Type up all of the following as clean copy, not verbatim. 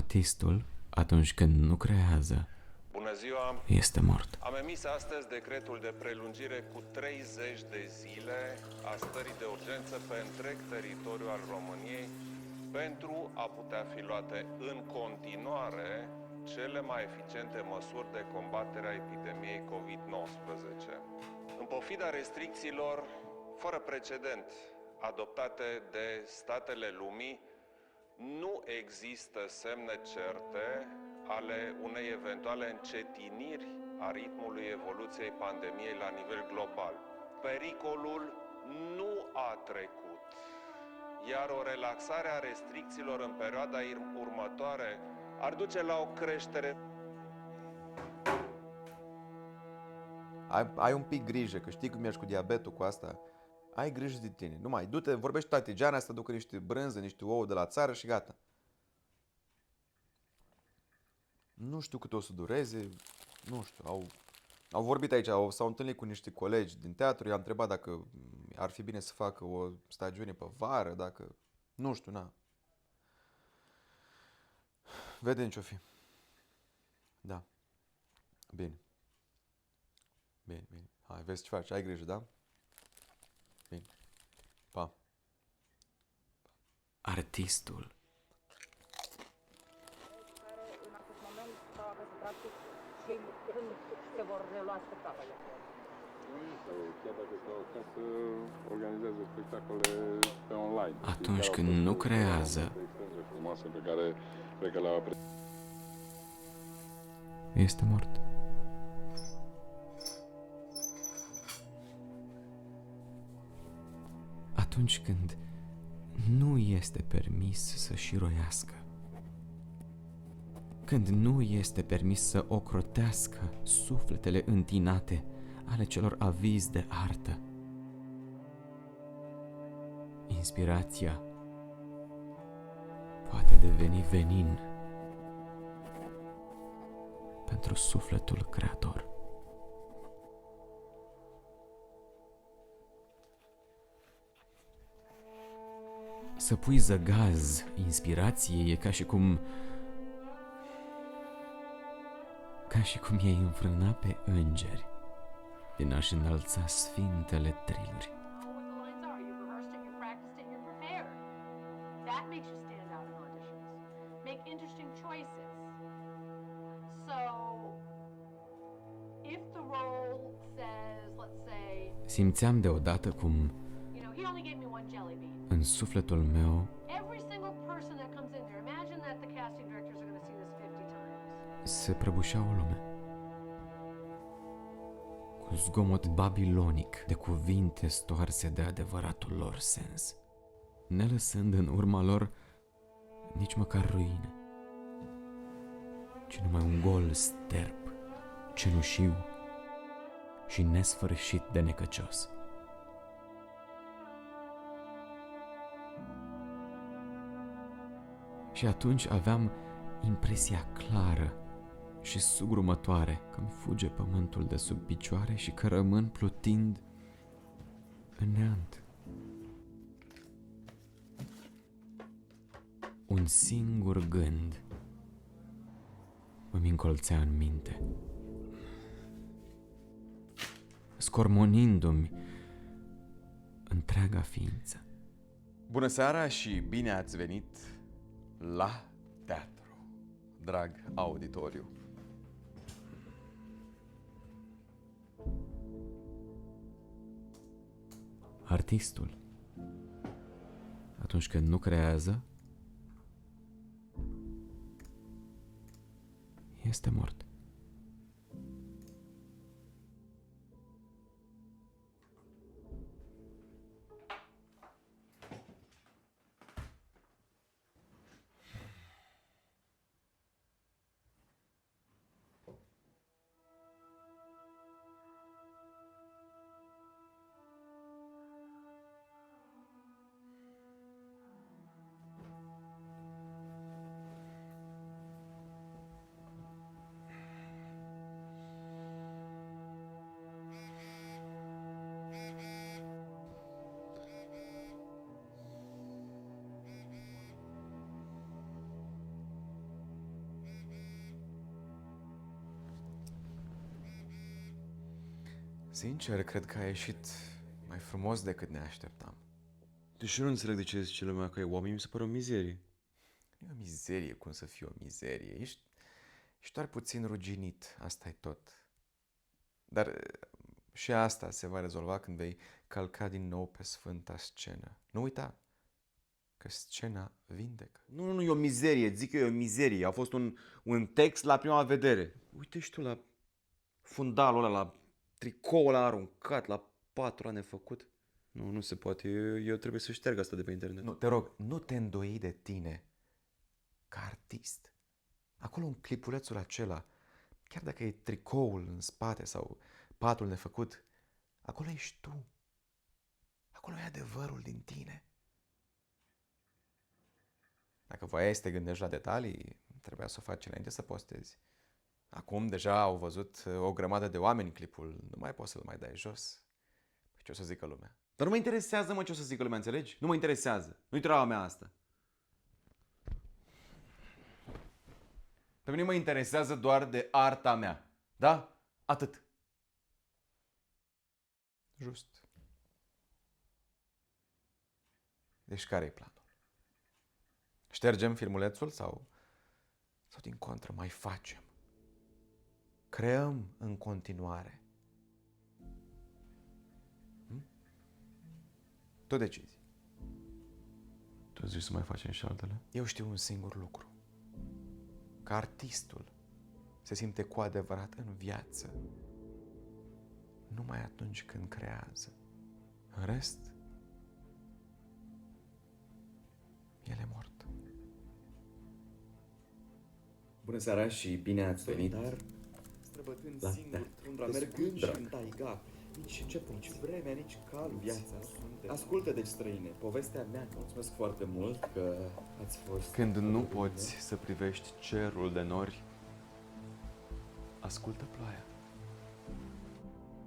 Artistul, atunci când nu creează, Bună ziua! este mort. Am emis astăzi decretul de prelungire cu 30 de zile a stării de urgență pe întreg teritoriul al României pentru a putea fi luate în continuare cele mai eficiente măsuri de combatere a epidemiei COVID-19. În pofida restricțiilor fără precedent adoptate de statele lumii, nu există semne certe ale unei eventuale încetiniri a ritmului evoluției pandemiei la nivel global. Pericolul nu a trecut, iar o relaxare a restricțiilor în perioada următoare ar duce la o creștere. Ai un pic grijă, că știi cum ești cu diabetul, cu asta. Ai grijă de tine. Nu mai, du-te, vorbești tati Geana să ducă niște brânză, niște ouă de la țară și gata. Nu știu cât o să dureze, nu știu, au vorbit aici, s-au întâlnit cu niște colegi din teatru, i-am întrebat dacă ar fi bine să facă o stagiune pe vară, dacă, nu știu, na. Vedem ce-o fi. Da. Bine. Bine, bine. Hai, vezi ce faci, ai grijă, da? Bine. Pa. Artistul. În acest moment s-au agăsit practic și când se vor relua spectacolele. Chiar dacă stau acasă, organizează spectacole pe online. Atunci când nu creează, frumoase pe care cred că le-au apreciat. este mort. Atunci când nu este permis să șiroiască, când nu este permis să ocrotească sufletele întinate ale celor avizi de artă, inspirația poate deveni venin pentru sufletul creator. Să pui zăgaz inspirației e ca și cum ei înfrâna pe îngeri din a-și înălța sfintele triluri. Simțeam deodată cum în sufletul meu se prăbușea o lume cu zgomot babilonic de cuvinte stoarse de adevăratul lor sens, nelăsând în urma lor nici măcar ruine, ci numai un gol sterp, cenușiu și nesfârșit de necăcios. Și atunci aveam impresia clară și sugrumătoare că îmi fuge pământul de sub picioare și că rămân plutind în neant. Un singur gând îmi încolțea în minte, scormonindu-mi întreaga ființă. Bună seara și bine ați venit la teatru, drag auditoriu. Artistul, atunci când nu creează, este mort. Sincer, cred că a ieșit mai frumos decât ne așteptam. Deci eu nu înțeleg de ce zice lumea că e oameni, mi se pare o mizerie. Nu e o mizerie, cum să fie o mizerie. Ești doar puțin ruginit, asta e tot. Dar și asta se va rezolva când vei călca din nou pe sfânta scenă. Nu uita că scena vindecă. Nu, e o mizerie, zic eu, e o mizerie. A fost un text la prima vedere. Uite și tu la fundalul ăla, la tricoul ăla aruncat, la patul ăla nefăcut. Nu se poate, eu trebuie să șterg asta de pe internet. Nu, te rog, nu te îndoi de tine ca artist. Acolo în clipulețul acela, chiar dacă e tricoul în spate sau patul nefăcut, acolo ești tu. Acolo e adevărul din tine. Dacă voiai să te gândești la detalii, trebuia să o faci înainte să postezi. Acum deja au văzut o grămadă de oameni clipul, nu mai poți să-l mai dai jos. Păi ce o să zică lumea? Dar nu mă interesează, mă, ce o să zică lumea, înțelegi? Nu mă interesează. Nu-i treaba mea asta. Pe mine mă interesează doar de arta mea. Da? Atât. Just. Deci care-i planul? Ștergem filmulețul sau din contră mai facem? Creăm în continuare. Tu decizi. Tu zici să mai facem și altele? Eu știu un singur lucru. Că artistul se simte cu adevărat în viață numai atunci când creează. În rest, el e mort. Bună seara și bine ați venit. Dar străbătând singur, tundra, mergând și în taiga, nici început, nici vremea, nici calul, viața. Ascultă deci, străine, povestea mea. Mulțumesc foarte mult că ați fost... Când nu poți să privești cerul de nori, ascultă ploaia.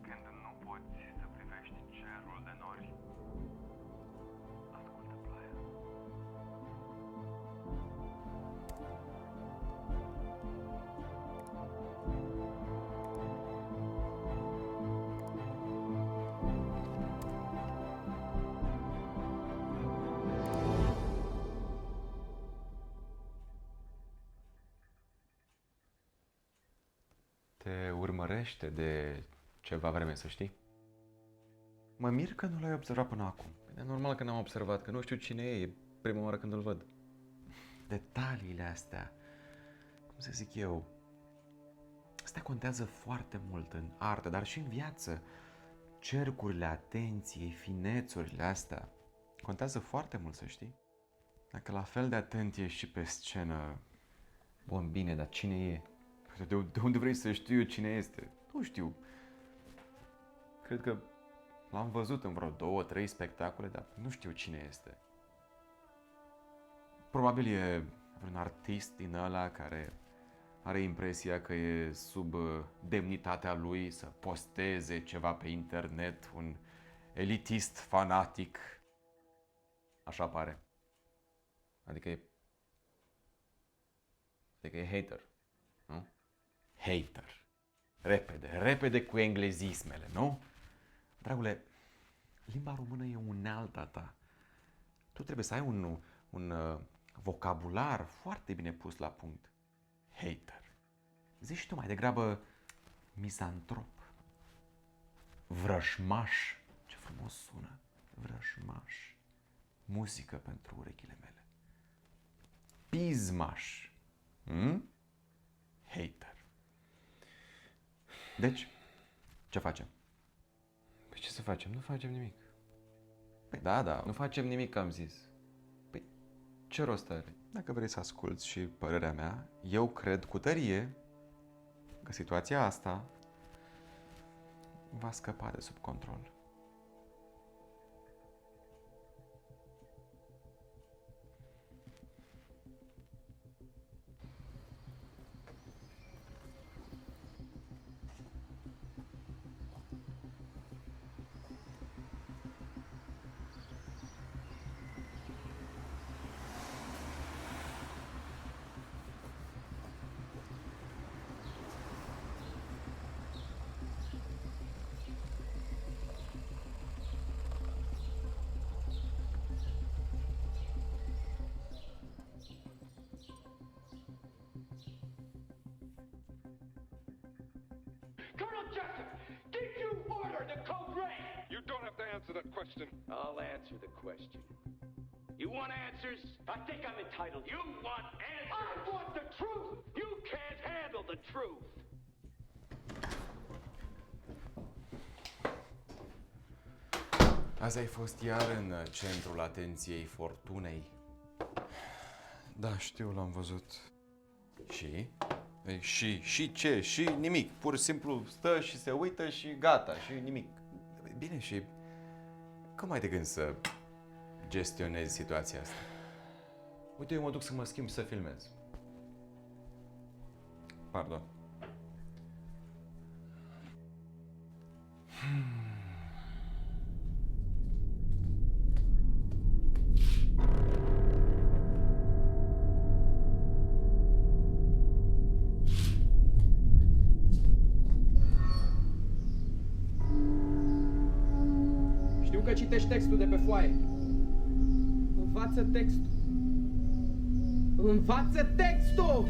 Când nu poți să privești cerul de nori, ascultă ploaia. Te urmărește de ceva vreme, să știi? Mă mir că nu l-ai observat până acum. E normal că n-am observat, că nu știu cine e prima oară când îl văd. Detaliile astea, cum să zic eu, astea contează foarte mult în artă, dar și în viață. Cercurile atenției, finețurile astea, contează foarte mult, să știi? Dacă la fel de atent ești și pe scenă, bun, bine, dar cine e? De unde vrei să știu eu cine este? Nu știu. Cred că l-am văzut în vreo 2-3 spectacole, dar nu știu cine este. Probabil e un artist din ăla care are impresia că e sub demnitatea lui să posteze ceva pe internet, un elitist fanatic. Așa pare. Adică e hater, nu? Hater. Repede cu englezismele, nu? Dragule, limba română e unealta ta. Tu trebuie să ai un vocabular foarte bine pus la punct. Hater. Zici tu mai degrabă mizantrop. Vrăjmaș. Ce frumos sună. Vrăjmaș. Muzică pentru urechile mele. Pismaș. Hater. Deci, ce facem? Păi ce să facem? Nu facem nimic. Păi da, nu facem nimic, am zis. Păi, ce rost are? Dacă vrei să asculți și părerea mea, eu cred cu tărie că situația asta va scăpa de sub control. Jessup, did you order the code red? You don't have to answer that question. I'll answer the question. You want answers? I think I'm entitled. You want answers? I want the truth! You can't handle the truth! Azi ai fost iar în centrul atenției fortunei. Da, știu, l-am văzut. Și? Ei, și ce? Și nimic. Pur și simplu stă și se uită și gata, și nimic. Bine, și cum ai de gând să gestionezi situația asta? Uite, eu mă duc să mă schimb și să filmez. Pardon. Știu că citești textul de pe foaie. Învață textul. Învață textul!